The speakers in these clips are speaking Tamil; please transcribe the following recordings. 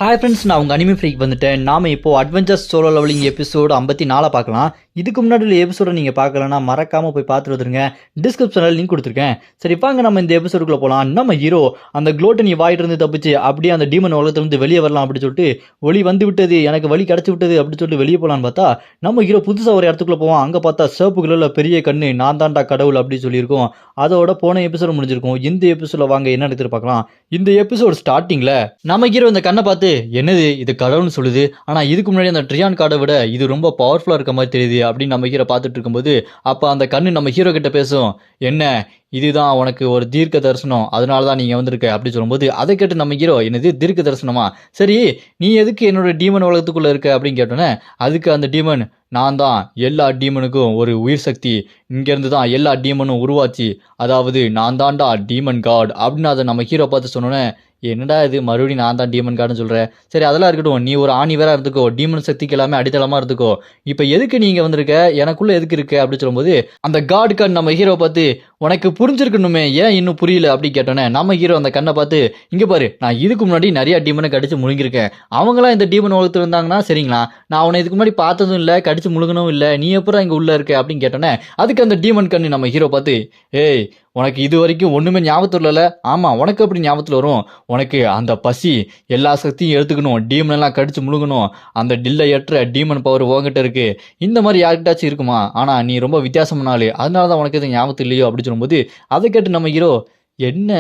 ஹாய் ஃப்ரெண்ட்ஸ், நான் உங்கள் அனிமே ஃப்ரீக் வந்துட்டேன். நாம் இப்போது அட்வென்ச்சர்ஸ் சோலோ லெவலிங் எபிசோடு 54 பார்க்கலாம். இதுக்கு முன்னாடி உள்ள எபிசோடை நீங்கள் பார்க்கலன்னா மறக்காமல் போய் பார்த்துட்டு வந்துருங்க. டிஸ்கிரிப்ஷனில் லிங்க் கொடுத்துருக்கேன். சரி வாங்க நம்ம இந்த எபிசோடுக்குள்ளே போகலாம். நம்ம ஹீரோ அந்த குளோட்டனி வாயிட்டிருந்து தப்பிச்சு அப்படியே அந்த டீமன் உலகத்திலிருந்து வெளியே வரலாம் அப்படின்னு சொல்லிட்டு ஒளி வந்து விட்டது, எனக்கு வழி கிடச்சி விட்டது அப்படின்னு சொல்லிட்டு வெளியே போகலான்னு பார்த்தா நம்ம ஹீரோ புதுசாக ஒரு இடத்துக்குள்ளே போவோம். அங்கே பார்த்தா சிவப்பு கலரில் பெரிய கண்ணு, நான் தாண்டா கடவுள் அப்படின்னு சொல்லியிருக்கோம். அதோட போன எபிசோடு முடிஞ்சிருக்கும். இந்த எபிசோடில் வாங்க என்ன எடுத்துட்டு பார்க்கலாம். இந்த எபிசோடு ஸ்டார்டிங்கில் நம்ம ஹீரோ இந்த கண்ணை பார்த்து என்னது இது கடவுள்னு சொல்லுது, ஆனால் இதுக்கு முன்னாடி அந்த ட்ரியான் கார்டை விட இது ரொம்ப பவர்ஃபுல்லாக இருக்க மாதிரி தெரியுது அப்படின்னு நம்ம ஹீரோ பார்த்துட்டு இருக்கும்போது அப்போ அந்த கண்ணு நம்ம ஹீரோ கிட்ட பேசும். என்ன இதுதான் உனக்கு ஒரு தீர்க்க தரிசனம், அதனால தான் நீங்கள் வந்திருக்க அப்படின்னு சொல்லும்போது அதை கேட்டு நம்ம ஹீரோ என்னது தீர்க்க தரிசனமா, சரி நீ எதுக்கு என்னோட டீமன் உலகத்துக்குள்ளே இருக்க அப்படின்னு கேட்டோன்னே அதுக்கு அந்த டீமன் நான் தான் எல்லா டீமனுக்கும் ஒரு உயிர் சக்தி, இங்கேருந்து தான் எல்லா டீமனும் உருவாச்சு, அதாவது நான் தான்டா டீமன் காட் அப்படின்னு அதை நம்ம ஹீரோ பார்த்து சொன்னோன்னே என்னடா இது மறுபடியும் நான் தான் டீமன் கார்டுன்னு சொல்கிறேன், சரி அதெல்லாம் இருக்கட்டும், நீ ஒரு ஆணி வேற இருந்துக்கோ, டீமன் சக்திக்கு எல்லாமே அடித்தளமாக இருந்துக்கோ, இப்போ எதுக்கு நீங்கள் வந்திருக்க, எனக்குள்ளே எதுக்கு இருக்கு அப்படின்னு சொல்லும்போது அந்த காட் கண் நம்ம ஹீரோ பார்த்து உனக்கு புரிஞ்சிருக்கணுமே, ஏன் இன்னும் புரியல அப்படின்னு கேட்டோன்னே நம்ம ஹீரோ அந்த கண்ணை பார்த்து இங்கே பாரு, நான் இதுக்கு முன்னாடி நிறையா டீமனை கடிச்சு முழுங்கிருக்கேன், அவங்களாம் இந்த டீமன் உலகத்தில் இருந்தாங்கன்னா சரிங்களா, நான் அவனை இதுக்கு முன்னாடி பார்த்ததும் இல்லை, கடிச்சு முழுங்கணும் இல்லை, நீ எப்பறம் இங்கே உள்ளே இருக்க அப்படின்னு கேட்டோன்னே அதுக்கு அந்த டீமன் கண்ணு நம்ம ஹீரோ பார்த்து ஏய் உனக்கு இது வரைக்கும் ஒன்றுமே ஞாபகத்தில் இல்லைல்ல, ஆமாம் உனக்கு அப்படி ஞாபகத்தில் வரும், உனக்கு அந்த பசி எல்லா சக்தியும் எடுத்துக்கணும், டீமன் எல்லாம் கடிச்சு முழுங்கணும், அந்த டில்லை ஏற்ற டீமன் பவர் உங்ககிட்ட இருக்கு, இந்த மாதிரி யார்கிட்டாச்சும் இருக்குமா, ஆனால் நீ ரொம்ப வித்தியாசமான ஆளு, அதனால தான் உனக்கு எதுவும் ஞாபகத்தில் இல்லையோ அப்படின்னு சொல்லும்போது அதை கேட்டு நம்ம ஹீரோ என்ன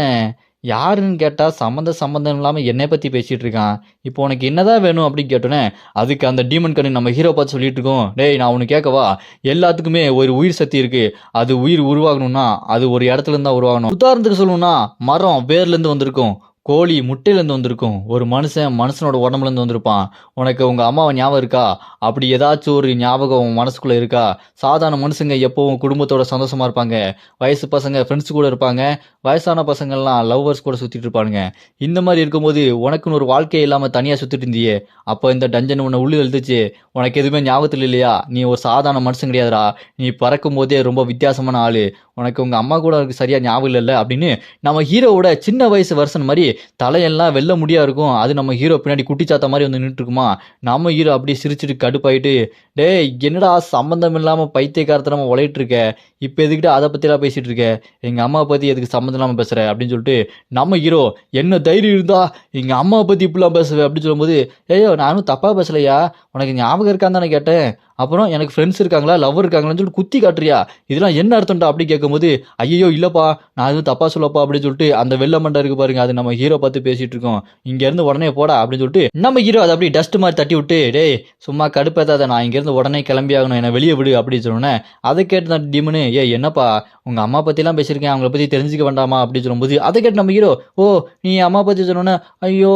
யாருன்னு கேட்டால் சம்மந்தம் இல்லாமல் என்னை பற்றி பேசிகிட்டு இருக்கான், இப்போ உனக்கு என்னதான் வேணும் அப்படின்னு கேட்டோன்னே அதுக்கு அந்த டீமன் கண்ணு நம்ம ஹீரோ பார்த்து சொல்லிட்டு இருக்கோம். டேய் நான் ஒன்று கேட்கவா, எல்லாத்துக்குமே ஒரு உயிர் சக்தி இருக்குது, அது உயிர் உருவாகணும்னா அது ஒரு இடத்துலேருந்து தான் உருவாகணும், உதாரணத்துக்கு சொல்லணும்னா மரம் வேர்லேருந்து வந்திருக்கும், கோழி முட்டையிலேருந்து வந்திருக்கும், ஒரு மனுஷனோட உடம்புலேருந்து வந்திருப்பான், உனக்கு உங்கள் அம்மாவை ஞாபகம் இருக்கா, அப்படி ஏதாச்சும் ஒரு ஞாபகம் உன் மனசுக்குள்ளே இருக்கா, சாதாரண மனுஷங்க எப்போவும் குடும்பத்தோட சந்தோஷமாக இருப்பாங்க, வயசு பசங்க ஃப்ரெண்ட்ஸ் கூட இருப்பாங்க, வயசான பசங்கள்லாம் லவ்வர்ஸ் கூட சுற்றிட்டு இருப்பானுங்க, இந்த மாதிரி இருக்கும்போது உனக்குன்னு ஒரு வாழ்க்கையே இல்லாமல் தனியாக சுற்றிட்டு இருந்தியே, அப்போ இந்த டஞ்சன் உன்னை உள்ளே எழுதுச்சு, உனக்கு எதுவுமே ஞாபகத்தில் இல்லையா, நீ ஒரு சாதாரண மனுஷன் கிடையாதுடா, நீ பறக்கும் போதே ரொம்ப வித்தியாசமான ஆள், உனக்கு உங்கள் அம்மா கூட சரியாக ஞாபகம் இல்லைல்ல அப்படின்னு நம்ம ஹீரோவோட சின்ன வயசு வருஷன் மாதிரி தலையெல்லாம் வெள்ள முடியா இருக்கும், அது நம்ம ஹீரோ பின்னாடி குட்டிச்சாத்த மாதிரி வந்து நின்றுட்டு இருக்குமா, நம்ம ஹீரோ அப்படியே சிரிச்சுட்டு கடுப்பாயிட்டு டேய் என்னடா சம்மந்தம் இல்லாமல் பைத்தியக்காரத்தனமா உழையிட்டு இருக்க, இப்போ எதுக்கிட்ட அதை பற்றிலாம் பேசிகிட்டு இருக்க, எங்கள் அம்மாவை பற்றி எதுக்கு சம்மந்தம் இல்லாமல் பேசுகிற அப்படின்னு சொல்லிட்டு நம்ம ஹீரோ என்ன தைரியம் இருந்தா எங்கள் அம்மாவை பற்றி இப்படிலாம் பேசுவேன் அப்படின்னு சொல்லும்போது ஐயோ நானும் தப்பாக பேசலையா, உனக்கு ஞாபகம் இருக்கான்னு தானே கேட்டேன், அப்புறம் எனக்கு ஃப்ரெண்ட்ஸ் இருக்காங்களா லவ்வர் இருக்காங்களான்னு சொல்லிட்டு குத்தி காட்டுறியா, இதெல்லாம் என்ன அர்த்தம்டா அப்படி கேட்கும்போது ஐயோ இல்லைப்பா நான் எதுவும் தப்பா சொல்லப்பா அப்படின்னு சொல்லிட்டு அந்த வெள்ள மண்டை இருக்கு பாருங்க, அது நம்ம ஹீரோ பார்த்து பேசிட்டு இருக்கோம், இங்கேருந்து உடனே போடா அப்படின்னு சொல்லிட்டு நம்ம ஹீரோ அதை அப்படி டஸ்ட் மாதிரி தட்டி விட்டு டேய் சும்மா கடுப்பேதாத, நான் இங்கேருந்து உடனே கிளம்பி ஆகணும், என்னை வெளியே விடு அப்படின்னு சொன்னேன். அதை கேட்டு நான் டீமனு என்னப்பா உங்கள் அம்மா பற்றிலாம் பேசியிருக்கேன், அவங்கள பற்றி தெரிஞ்சுக்க வேண்டாமா அப்படின்னு சொல்லும்போது அதை கேட்டு நம்ம ஹீரோ ஓ நீ அம்மா பற்றி சொன்னோன்னே ஐயோ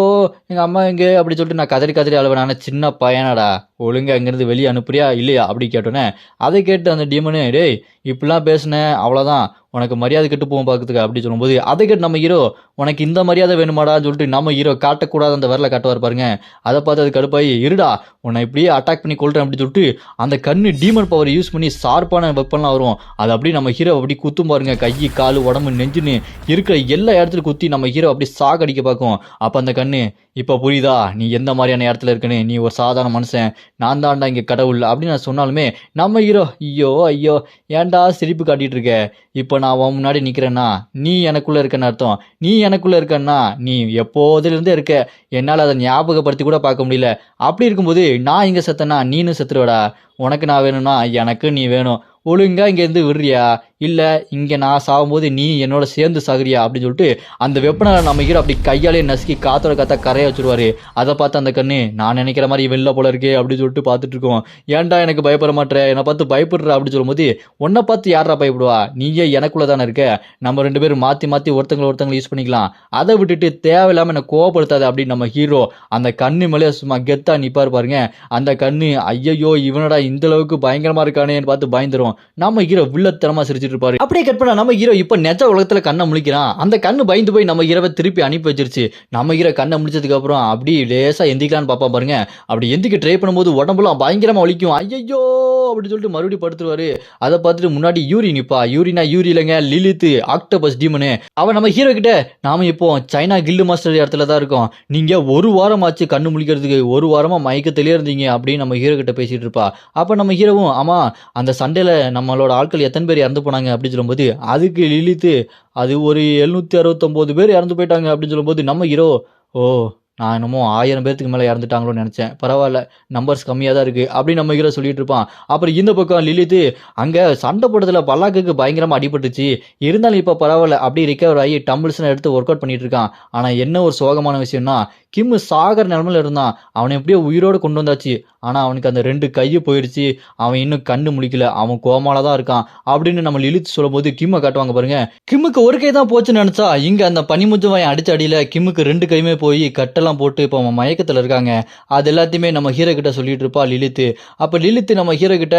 எங்கள் அம்மா எங்கே அப்படின்னு சொல்லிட்டு நான் கதறி அழுவேன், நான் சின்ன பையனாடா ஒழுங்கு அங்கேருந்து வெளியே அனுப்புறியா இல்லையா அப்படி கேட்டோன்னே அதை கேட்டு அந்த டீமனு டேய் இப்படிலாம் பேசினேன் அவ்வளோதான் உனக்கு மரியாதை கெட்டு போவோம் பார்க்கறதுக்கு அப்படி சொல்லும்போது அதை கேட்டு நம்ம ஹீரோ உனக்கு இந்த மரியாதை வேணுமாடான்னு சொல்லிட்டு நம்ம ஹீரோ காட்டக்கூடாது அந்த வரல காட்டுவார் பாருங்க, அதை பார்த்து அது கடுப்பாயி இருடா உன்னை இப்படியே அட்டாக் பண்ணி கொள்றேன் அப்படின்னு சொல்லிட்டு அந்த கண்ணு டீமன் பவர் யூஸ் பண்ணி ஷார்ப்பான வெப்பன்லாம் வரும், அது அப்படியே நம்ம ஹீரோ அப்படி குத்தும் பாருங்க, கை காலு உடம்பு நெஞ்சுன்னு இருக்கிற எல்லா இடத்துலையும் குத்தி நம்ம ஹீரோ அப்படி சாகடிக்க பார்க்கும். அப்போ அந்த கண்ணு இப்போ புரியுதா நீ எந்த மாதிரியான இடத்துல இருக்குன்னு, நீ ஒரு சாதாரண மனுஷன், நான் தான்டா இங்கே கடவுள் அப்படின்னு நான் சொன்னாலுமே நம்ம ஹீரோ ஐயோ ஏன்டா சிரிப்பு காட்டிட்டு இருக்க, இப்போ நான் உன் முன்னாடி நிற்கிறேன்னா நீ எனக்குள்ளே இருக்கன்னு அர்த்தம், நீ எனக்குள்ளே இருக்கன்னா நீ எப்போதுலேருந்தே இருக்க, என்னால் அதை ஞாபகப்படுத்தி கூட பார்க்க முடியல, அப்படி இருக்கும்போது நான் இங்கே செத்தனா நீனும் செத்துருவடா, உனக்கு நான் வேணும்னா எனக்கு நீ வேணும், ஒழுங்கா இங்கேருந்து விடுறியா இல்லை இங்கே நான் சாகும்போது நீ என்னோட சேர்ந்து சாகுறியா அப்படின்னு சொல்லிட்டு அந்த வெப்பனை நம்ம ஹீரோ அப்படி கையாலே நசுக்கி காத்தோட காத்தா கரைய வச்சுருவாரு. அதை பார்த்து அந்த கண்ணு நான் நினைக்கிற மாதிரி வெளில போல இருக்கே அப்படின்னு சொல்லிட்டு பார்த்துட்டு இருக்கோம், ஏன்டா எனக்கு பயப்பட மாட்டேன், என்னை பார்த்து பயப்படுற அப்படின்னு சொல்லும்போது உன்னை பார்த்து யாரா பயப்படுவா, நீயே எனக்குள்ளே தானே இருக்க, நம்ம ரெண்டு பேரும் மாற்றி ஒருத்தங்களை யூஸ் பண்ணிக்கலாம், அதை விட்டுட்டு தேவையில்லாமல் என்னை கோவப்படுத்தாது அப்படின்னு நம்ம ஹீரோ அந்த கண்ணு மேலே சும்மா கெத்தா நிற்பார் பாருங்க. அந்த கண்ணு ஐயோ இவனடா இந்த அளவுக்கு பயங்கரமாக இருக்கானேன்னு பார்த்து பயந்துரும், நம்ம ஹீரோ வில்லத்தனமா சிரிச்சிட்டு இருப்பாரு. அப்படியே கட் பண்ணா நம்ம ஹீரோ இப்ப நெஜ உலகத்துல கண்ணை முழிக்கிறான், அந்த கண்ணு பயந்து போய் நம்ம ஹீரோவை திருப்பி அனுப்பி வச்சிருச்சு. நம்ம ஹீரோ கண்ணை முடிச்சதுக்கு அப்புறம் அப்படி லேசா எந்திக்கலான்னு பாப்பா பாருங்க, அப்படி எந்திக்க ட்ரை பண்ணும்போது உடம்புலாம் பயங்கரமா வலிக்கும், ஐயோ அப்படின்னு சொல்லிட்டு மறுபடியும் படுத்துருவாரு. அதை பார்த்துட்டு முன்னாடி யூரி நிப்பா. யூரி இல்லைங்க, லிலித் ஆக்டோபஸ் டீமனு. அவன் நம்ம ஹீரோ கிட்ட நாம இப்போ சைனா கில்டு மாஸ்டர் இடத்துல தான் இருக்கோம், நீங்க ஒரு வாரம் ஆச்சு கண்ணு முழிக்கிறதுக்கு, ஒரு வாரமா மயக்கத்திலே இருந்தீங்க அப்படின்னு நம்ம ஹீரோ கிட்ட பேசிட்டு இருப்பா. அப்ப நம்ம ஹீரோவும் ஆமா அந்த சண்டையில நம்மளோட ஆட்கள் எத்தனை பேர் இறந்து போனாங்க அப்படின்னு சொல்லும்போது அதுக்கு லிலித் அது ஒரு 769 பேர் இறந்து போயிட்டாங்க அப்படின்னு சொல்லும்போது நம்ம ஹீரோ ஓ நான் என்னமோ 1000 பேர்த்துக்கு மேலே இறந்துட்டாங்களோன்னு நினச்சேன், பரவாயில்ல நம்பர்ஸ் கம்மியாக தான் இருக்குது அப்படின்னு நம்ம ஹீரோ சொல்லிட்டு இருப்பான். அப்புறம் இந்த பக்கம் லிலித் அங்கே சண்டை போட்டதில் பல்லாக்குக்கு பயங்கரமாக அடிபட்டுச்சு, இருந்தாலும் இப்போ பரவாயில்ல அப்படியே ரிகவர் ஆகி டம்பிள்ஸ்லாம் எடுத்து ஒர்க் அவுட் பண்ணிட்டு இருக்கான். ஆனால் என்ன ஒரு சோகமான விஷயம்னா கிம் சாகர் நிலமையில இருந்தான், அவனை எப்படியோ உயிரோடு கொண்டு வந்தாச்சு, ஆனால் அவனுக்கு அந்த 2 கையை போயிடுச்சு, அவன் இன்னும் கண்ணு முழிக்கல, அவன் கோமால தான் இருக்கான் அப்படின்னு நம்ம லிலித் சொல்லும்போது கிம்மை காட்டுவாங்க பாருங்க. கிம்முக்கு ஒரு கை தான் போச்சுன்னு நினச்சா இங்கே அந்த பனிமுஞ்சு வாயை அடிச்ச அடியில் கிம்முக்கு 2 கையுமே போய் கட்டெல்லாம் போட்டு இப்போ அவன் மயக்கத்தில் இருக்காங்க. அது எல்லாத்தையுமே நம்ம ஹீரோ கிட்ட சொல்லிட்டு இருப்பா லிலித். அப்போ லிலித் நம்ம ஹீரோ கிட்ட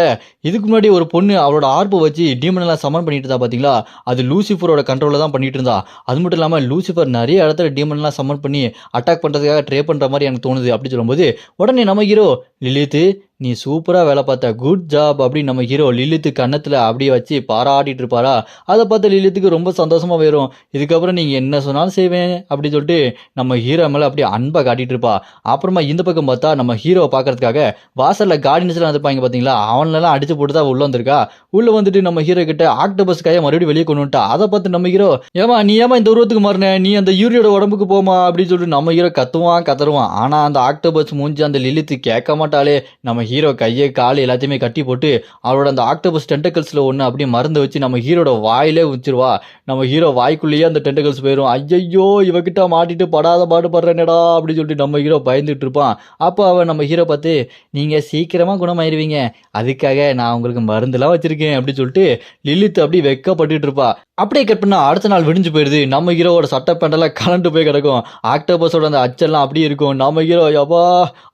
இதுக்கு முன்னாடி ஒரு பொண்ணு அவளோட ஆர்ப்பை வச்சு டீமனெல்லாம் சமன் பண்ணிட்டு இருந்தா பார்த்தீங்களா, அது லூசிஃபரோட கண்ட்ரோலில் தான் பண்ணிட்டு இருந்தா. அது மட்டும் இல்லாமல் லூசிஃபர் நிறைய இடத்துல டீமன்லாம் சமன் பண்ணி அட்டாக் பண்ணுறதுக்காக ட்ரை பண்ணுற மாதிரி எனக்கு தோணுது அப்படி சொல்லும்போது உடனே நம்ம ஹீரோ லிலித் நீ சூப்பராக வேலை பார்த்த, குட் ஜாப் அப்படின்னு நம்ம ஹீரோ லிலித்து கன்னத்தில் அப்படியே வச்சு பாராட்டிட்டு இருப்பாரா. அதை பார்த்து லிலித்துக்கு ரொம்ப சந்தோஷமாக வரும். இதுக்கப்புறம் நீங்கள் என்ன சொன்னாலும் செய்வேன் அப்படின்னு சொல்லிட்டு நம்ம ஹீரோ மேலே அப்படியே அன்பை காட்டிட்டு இருப்பா. அப்புறமா இந்த பக்கம் பார்த்தா நம்ம ஹீரோவை பார்க்கறதுக்காக வாசலில் கார்டினஸ்லாம் வந்துருப்பாங்க பார்த்தீங்களா, அவனெல்லாம் அடிச்சு போட்டு தான் உள்ளே வந்திருக்கா. உள்ளே வந்துட்டு நம்ம ஹீரோ கிட்ட ஆக்டோபஸ் கையை மறுபடியும் வெளியே கொண்டு வந்துட்டா. அதை பார்த்து நம்ம ஹீரோ ஏமா நீ ஏமா இந்த உருவத்துக்கு மாறின, நீ அந்த யூரியோட உடம்புக்கு போமா அப்படின்னு சொல்லிட்டு நம்ம ஹீரோ கத்துருவான். ஆனால் அந்த ஆக்டோபஸ் மூஞ்சி அந்த லிலித்து கேட்க மாட்டாளே. நம்ம ஹீரோ கையை கால் எல்லாத்தையுமே கட்டி போட்டு அவளோட அந்த ஆக்டோபஸ் டென்டக்கல்ஸ்ல ஒன்று அப்படியே மருந்து வச்சு நம்ம ஹீரோட வாயிலே வச்சிருவா. நம்ம ஹீரோ வாய்க்குள்ளேயே அந்த டென்டக்கல்ஸ் போயிடும். ஐயோ இவகிட்ட மாட்டிட்டு படாத பாடுபடுறேனடா அப்படின்னு சொல்லிட்டு நம்ம ஹீரோ பயந்துட்டு இருப்பான். அப்போ அவன் நம்ம ஹீரோ பார்த்து நீங்க சீக்கிரமா குணமாயிருவீங்க, அதுக்காக நான் உங்களுக்கு மருந்துலாம் வச்சிருக்கேன் அப்படின்னு சொல்லிட்டு லிலித் அப்படி வெக்கப்பட்டு இருப்பா. அப்படியே கட் பண்ணா அடுத்த நாள் விடிஞ்சு போயிடுது. நம்ம ஹீரோவோட சட்டை பேண்டெல்லாம் கலண்டு போய் கிடக்கும், ஆக்டோபஸோட அந்த அச்செல்லாம் அப்படியே இருக்கும். நம்ம ஹீரோ யப்பா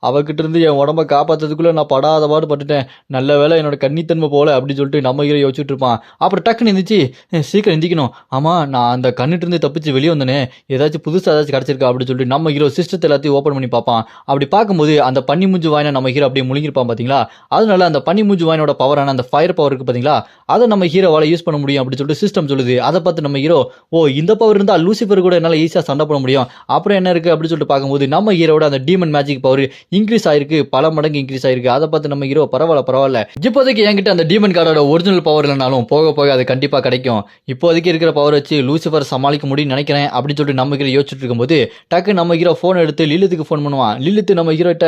அவகிட்ட இருந்து என் உடம்ப காப்பாற்றுறதுக்குள்ள நான் படாத பாடு பட்டுட்டேன், நல்ல வேலை என்னோட கன்னித்தன்மை போல அப்படின்னு சொல்லிட்டு நம்ம ஹீரோ யோசிச்சுட்டு இருப்பான். அப்புறம் டக்குன்னு இருந்துச்சு சீக்கிரம் எந்திக்கணும், ஆமா நான் அந்த கண்ணிட்டு இருந்து தப்பிச்சு வெளியே வந்தேனே, ஏதாச்சும் புதுசாக ஏதாச்சும் கிடச்சிருக்கா அப்படின்னு சொல்லிட்டு நம்ம ஹீரோ சிஸ்டத்தை எல்லாத்தையும் ஓப்பன் பண்ணி பார்ப்பான். அப்படி பார்க்கும்போது அந்த பனி மூஞ்சு வாயினை நம்ம ஹீரோ அப்படியே முழுங்கிருப்பான் பார்த்தீங்களா. அதனால அந்த பனி மூஞ்சு வாயினோட பவரான அந்த ஃபயர் பவர் இருக்கு பார்த்தீங்களா, அதை நம்ம ஹீரோவால் யூஸ் பண்ண முடியும் அப்படின்னு சொல்லிட்டு சிஸ்டம் சொல்லுது. அதை பார்த்து நம்ம ஹீரோ ஓ இந்த பவர் இருந்தால் லூசிஃபர் கூட என்னால் ஈஸியாக சண்டை போட முடியும், அப்புறம் என்ன இருக்குது அப்படின்னு சொல்லிட்டு பார்க்கும்போது நம்ம ஹீரோட அந்த டீமன் மேஜிக் பவர் இன்க்ரீஸ் ஆயிருக்கு, பல மடங்கு இன்க்ரீஸ் ஆயிருக்கு. அதை பார்த்து நம்ம ஹீரோ பரவாயில்ல இப்போதைக்கு என்கிட்ட அந்த டீமன் கார்டோட ஒரிஜினல் பவர் இல்லைனாலும் போக போக அது கண்டிப்பாக கிடைக்கும், இப்போதைக்கு இருக்கிற பவர் வச்சு லூசிஃபர் சமாளிக்க முடியும்னு நினைக்கிறேன் அப்படின்னு சொல்லிட்டு நம்ம ஹீரோ யோசிச்சுட்டு இருக்கும்போது டக்கு நம்ம ஹீரோ ஃபோன் எடுத்து லிலித்துக்கு ஃபோன் பண்ணுவான். லிலித்து நம்ம ஹீரோட்ட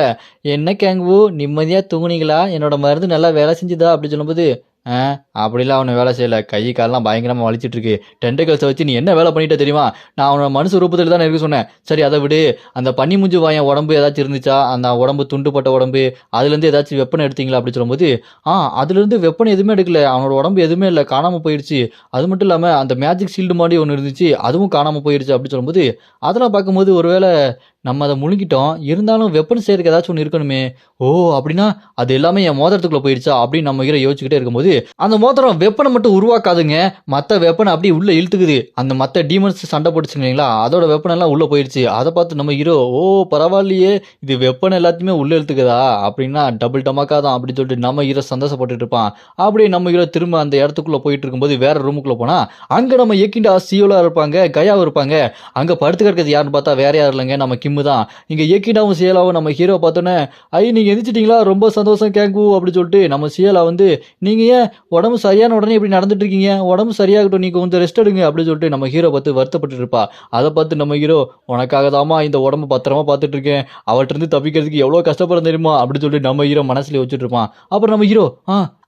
என்ன கேங்கு நிம்மதியாக தூங்குனீங்களா, என்னோட மருந்து நல்லா வேலை செஞ்சுதா அப்படின்னு சொல்லும்போது அப்படிலாம் அவனை வேலை செய்யலை, கை காலெலாம் பயங்கரமாக வலிச்சிட்டு இருக்கு, டென்டக்கல்ஸை வச்சு நீ என்ன வேலை பண்ணிட்ட தெரியுமா, நான் அவனோட மனுஷ ரூபத்தில் தான் இருக்க சொன்னேன், சரி அதை விடு, அந்த பனி மூஞ்சி வாயன் உடம்பு ஏதாச்சும் இருந்துச்சா, அந்த உடம்பு துண்டுப்பட்ட உடம்பு அதுலேருந்து ஏதாச்சும் வெப்பனை எடுத்தீங்களா அப்படின்னு சொல்லும்போது அதுலேருந்து வெப்பனை எதுவுமே எடுக்கல, அவனோட உடம்பு எதுவுமே இல்லை காணாமல் போயிடுச்சு, அது மட்டும் இல்லாமல் அந்த மேஜிக் ஷீல்டு மாதிரி ஒன்று இருந்துச்சு அதுவும் காணாமல் போயிடுச்சு அப்படின்னு சொல்லும்போது அதெல்லாம் பார்க்கும்போது ஒருவேளை நம்ம அதை முழுங்கிட்டோம், இருந்தாலும் வெப்பன் செய்யறதுக்கு ஏதாச்சும் ஒன்று இருக்கணுமே, ஓ அப்படின்னா அது எல்லாமே என் மோதிரத்துக்குள்ள போயிடுச்சா அப்படின்னு நம்ம ஹீரோ யோசிச்சுக்கிட்டே இருக்கும்போது அந்த மோதிரம் வெப்பனை மட்டும் உருவாக்காதுங்க, மற்ற வெப்பனை அப்படியே உள்ள இழுத்துக்குது, அந்த மற்ற டீமன்ஸ் சண்டை போட்டுச்சுங்க இல்லைங்களா, அதோட வெப்பன் எல்லாம் உள்ள போயிடுச்சு. அதை பார்த்து நம்ம ஹீரோ ஓ பரவாயில்லையே இது வெப்பன் எல்லாத்தையுமே உள்ள இழுத்துக்குதா அப்படின்னா டபுள் டமாக்கா தான் அப்படின்னு சொல்லிட்டு நம்ம ஹீரோ சந்தோஷப்பட்டு இருப்பான். அப்படியே நம்ம ஹீரோ திரும்ப அந்த இடத்துக்குள்ள போயிட்டு இருக்கும்போது வேற ரூமுக்குள்ள போனா அங்க நம்ம எக்கிண்டா சியோலா இருப்பாங்க, கயாவும் இருப்பாங்க. அங்க படுத்து கிடக்கிறது யாருன்னு பார்த்தா வேற யாரும் இல்லைங்க, நம்ம கிம்மு தான். இங்க ஏக்கிடாவும் சியலாவும் நம்ம ஹீரோ பார்த்தோன்னே நீங்க எந்திரிச்சிட்டீங்களா ரொம்ப சந்தோஷம் கேங்கு அப்படின்னு சொல்லிட்டு நம்ம சியலா வந்து நீங்க ஏன் உடம்பு சரியான உடனே இப்படி நடந்துட்டு இருக்கீங்க, உடம்பு சரியாகட்டும் நீங்க கொஞ்சம் ரெஸ்ட் எடுங்க அப்படின்னு சொல்லிட்டு நம்ம ஹீரோ பார்த்து வருத்தப்பட்டு இருப்பா. அதை பார்த்து நம்ம ஹீரோ உனக்காக தாமா இந்த உடம்பு பத்திரமா பார்த்துட்டு இருக்கேன், அவர்கிட்ட இருந்து தப்பிக்கிறதுக்கு எவ்வளவு கஷ்டப்படுறது தெரியுமா அப்படின்னு சொல்லிட்டு நம்ம ஹீரோ மனசுல வச்சுட்டு இருப்பான். அப்புறம் நம்ம ஹீரோ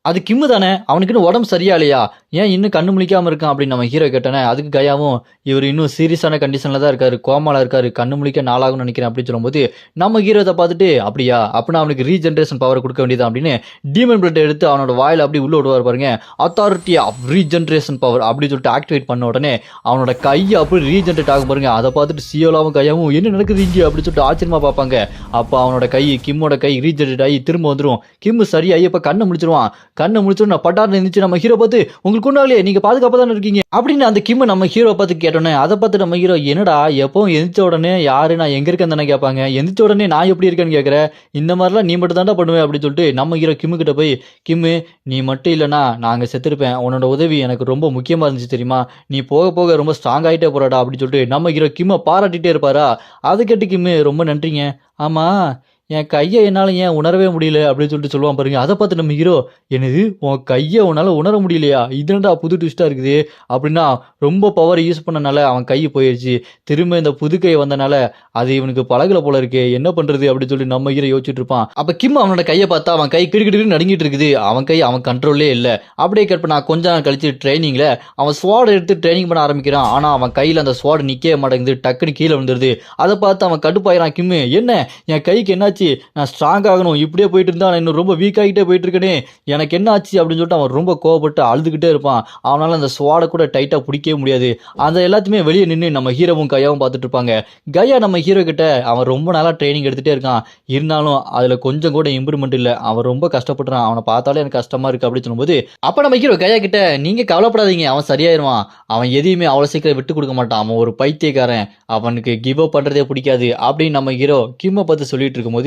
அது கிம்மு தானே, அவனுக்குன்னு உடம்பு சரியா இல்லையா, ஏன் இன்னும் கண்ணு முழிக்காம இருக்கான் அப்படின்னு நம்ம ஹீரோ கேட்டானே. அதுக்கு கயாவும் இவர் இன்னும் சீரியஸான கண்டிஷன்ல தான் இருக்காரு, கோமால இருக்காரு, கண்ணு முழிக்க நாளாகும்னு நினைக்கிறேன் அப்படின்னு சொல்லும்போது நம்ம ஹீரோதை பார்த்துட்டு அப்படியா அப்படின்னா அவனுக்கு ரீஜென்ரேஷன் பவர் கொடுக்க வேண்டியது அப்படின்னு டீமன் பிளட் எடுத்து அவனோட வாயில அப்படி உள்ள விடுவார் பாருங்க. அத்தாரிட்டி ஆஃப் ரீஜென்ரேஷன் பவர் அப்படின்னு சொல்லிட்டு ஆக்டிவேட் பண்ண உடனே அவனோட கையை அப்படி ரீஜென்ரேட் ஆகும் பாருங்க. அதை பார்த்துட்டு சியோலாவும் கையாவும் என்ன நடக்குது இங்கே அப்படின்னு சொல்லிட்டு ஆச்சரியமா பார்ப்பாங்க. அப்போ அவனோட கை கிம்மோட கை ரீஜென்ரேட் ஆகி திரும்ப வந்துடும், கிம்மு சரியாகி இப்போ கண்ணை முடிச்சிருவான். கண்ணை முடிச்சு நான் பட்டார்னு இருந்துச்சு நம்ம ஹீரோ பார்த்து உங்களுக்கு ஒன்றாலே நீங்க பாதுகாப்பா தானே இருக்கீங்க அப்படின்னு அந்த கிம் நம்ம ஹீரோ பார்த்து கேட்டோன்னே அதை பார்த்து நம்ம ஹீரோ என்னடா எப்பவும் எந்திரிச்ச உடனே யாரு நான் எங்க இருக்கேன் தானே கேட்பாங்க, எந்திரிச்ச உடனே நான் எப்படி இருக்கேன்னு கேட்குற, இந்த மாதிரிலாம் நீ மட்டும் தாண்டா பண்ணுவேன் அப்படின்னு சொல்லிட்டு நம்ம ஹீரோ கிம்மு கிட்ட போய் கிம்மு நீ மட்டும் இல்லைனா நாங்கள் செத்துருப்பேன், உன்னோட உதவி எனக்கு ரொம்ப முக்கியமாக இருந்துச்சு தெரியுமா, நீ போக போக ரொம்ப ஸ்ட்ராங் ஆகிட்டே போறாடா அப்படின்னு சொல்லிட்டு நம்ம ஹீரோ கிம்மை பாராட்டிகிட்டே இருப்பாரா. அதை கேட்டு கிம்மு ரொம்ப நன்றிங்க, ஆமாம் என் கையை என்னால் ஏன் உணரவே முடியல அப்படின்னு சொல்லிட்டு சொல்லுவான் பாருங்க. அதை பார்த்து நம்ம ஹீரோ என்னது உன் கையை உன்னால் உணர முடியலையா, இதுடா புது ட்விஸ்ட்டாக இருக்குது அப்படின்னா ரொம்ப பவர் யூஸ் பண்ணனால அவன் கை போயிடுச்சு, திரும்ப இந்த புது கை வந்தனால அது இவனுக்கு பழகல போல இருக்கு, என்ன பண்ணுறது அப்படின்னு சொல்லி நம்ம ஹீரோ யோசிச்சுட்டு இருப்பான். அப்போ கிம் அவனோட கையை பார்த்தா அவன் கை கிடுக்கிட்டு நடுங்கிட்டு இருக்குது, அவன் கை அவன் கண்ட்ரோல்லே இல்லை. அப்படியே கட் பண்ண கொஞ்ச நாள் கழிச்சு ட்ரைனிங்கில் அவன் ஸ்வாட் எடுத்து ட்ரைனிங் பண்ண ஆரம்பிக்கிறான். ஆனால் அவன் கையில் அந்த ஸ்வாட் நிற்கவே மாட்டேங்குது, டக்குன்னு கீழே விழுந்துருது. அதை பார்த்து அவன் கடுப்பாயிரான். கிம்மு என்ன என் கைக்கு என்ன நான் ஸ்ட்ராங் ஆகணும், இப்படியே போயிட்டு இருந்தா நான் இன்னும் ரொம்ப வீக் ஆகிட்டே போயிட்டு இருக்கேனே, எனக்கு என்ன ஆச்சு அப்படின்னு சொல்லிட்டு அவன் ரொம்ப கோவப்பட்டு அழுதுகிட்டே இருப்பான். அவனால அந்த ஸ்வாடை கூட டைட்டா பிடிக்கவே முடியாது. அந்த எல்லாத்தையுமே வெளியே நின்று நம்ம ஹீரோவும் கையாவும் பார்த்துட்டு இருப்பாங்க. கையா நம்ம ஹீரோ கிட்ட அவன் ரொம்ப நாளா ட்ரைனிங் எடுத்துட்டே இருக்கான், இருந்தாலும் அதுல கொஞ்சம் கூட இம்ப்ரூவ்மெண்ட் இல்லை, அவன் ரொம்ப கஷ்டப்படுறான், அவனை பார்த்தாலே எனக்கு கஷ்டமா இருக்கு அப்படின்னு சொல்லும்போது அப்ப நம்ம ஹீரோ கையா கிட்ட நீங்க கவலைப்படாதீங்க, அவன் சரியாயிருவான், அவன் எதையுமே அவ்வளவு சீக்கிரம் விட்டு கொடுக்க மாட்டான், அவன் ஒரு பைத்தியக்காரன், அவனுக்கு கிவ் அப் பண்றதே பிடிக்காது அப்படின்னு நம்ம ஹீரோ கிம்மை பார்த்து சொல்லிட்டு இருக்கும்போது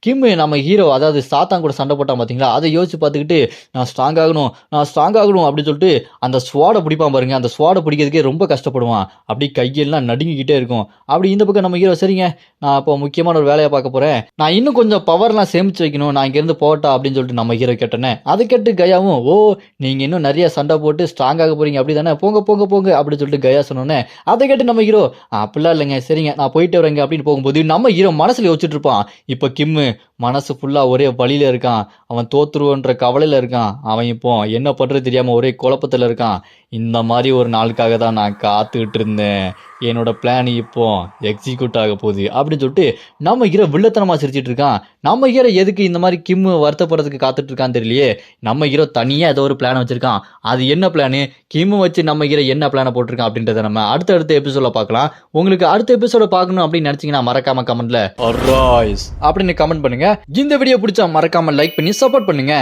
கிம் நம்ம ஹீரோ அதாவது சாத்தான் கூட சண்டை போட்டான் பார்த்தீங்களா, அதை யோசிச்சு பார்த்துக்கிட்டு நான் ஸ்ட்ராங் ஆகணும் அப்படின்னு சொல்லிட்டு அந்த ஸ்வாடை பிடிப்பான் பாருங்க. அந்த ஸ்வாடை பிடிக்கிறதுக்கே ரொம்ப கஷ்டப்படுவான், அப்படி கையெல்லாம் நடுங்கிக்கிட்டே இருக்கும். அப்படி இந்த பக்கம் நம்ம ஹீரோ சரிங்க நான் இப்போ முக்கியமான ஒரு வேலையை பார்க்க போறேன், நான் இன்னும் கொஞ்சம் பவர்லாம் சேமிச்சு வைக்கணும், நான் இங்கேருந்து போட்டா அப்படின்னு சொல்லிட்டு நம்ம ஹீரோ கேட்டேனே. அதை கேட்டு கயாவும் ஓ நீங்க இன்னும் நிறைய சண்டை போட்டு ஸ்ட்ராங் ஆக போறீங்க அப்படி தானே, போங்க போங்க போங்க அப்படின்னு சொல்லிட்டு கயா சொன்னோன்னே அதை கேட்டு நம்ம ஹீரோ அப்படிலாம் இல்லைங்க சரிங்க நான் போயிட்டு வரேங்க அப்படின்னு போகும்போது நம்ம ஹீரோ மனசுல யோசிச்சுட்டு இருப்பான். இப்போ கிம்மு மனசு ஃபுல்லா ஒரே வழியில இருக்கான், அவன் தோத்துருவன்ற கவலையில இருக்கான், அவன் இப்போ என்ன பண்றது தெரியாம ஒரே குழப்பத்துல இருக்கான். இந்த மாதிரி ஒரு நாளுக்காக தான் நான் காத்துக்கிட்டு இருந்தேன், என்னோட பிளான் இப்போ எக்ஸிக்யூட் ஆக போகுது அப்படின்னு சொல்லிட்டு நம்ம ஹீரோ வில்லத்தனமா சிரிச்சிட்டு இருக்கான். நம்ம ஹீரோ எதுக்கு இந்த மாதிரி கிம் வருத்தப்படுறதுக்கு காத்துட்டு இருக்கான்னு தெரியலையே. நம்ம ஹீரோ தனியா ஏதோ ஒரு பிளான் வச்சிருக்கான், அது என்ன பிளானு, கிம் வச்சு நம்ம ஹீரோ என்ன பிளானை போட்டிருக்கான் அப்படின்றத நம்ம அடுத்த எபிசோட பார்க்கலாம். உங்களுக்கு அடுத்த எபிசோட பார்க்கணும் அப்படின்னு நினைச்சீங்கன்னா மறக்காம கமெண்ட்ல அப்படின்னு கமெண்ட் பண்ணுங்க. இந்த வீடியோ பிடிச்சா மறக்காம லைக் பண்ணி சப்போர்ட் பண்ணுங்க.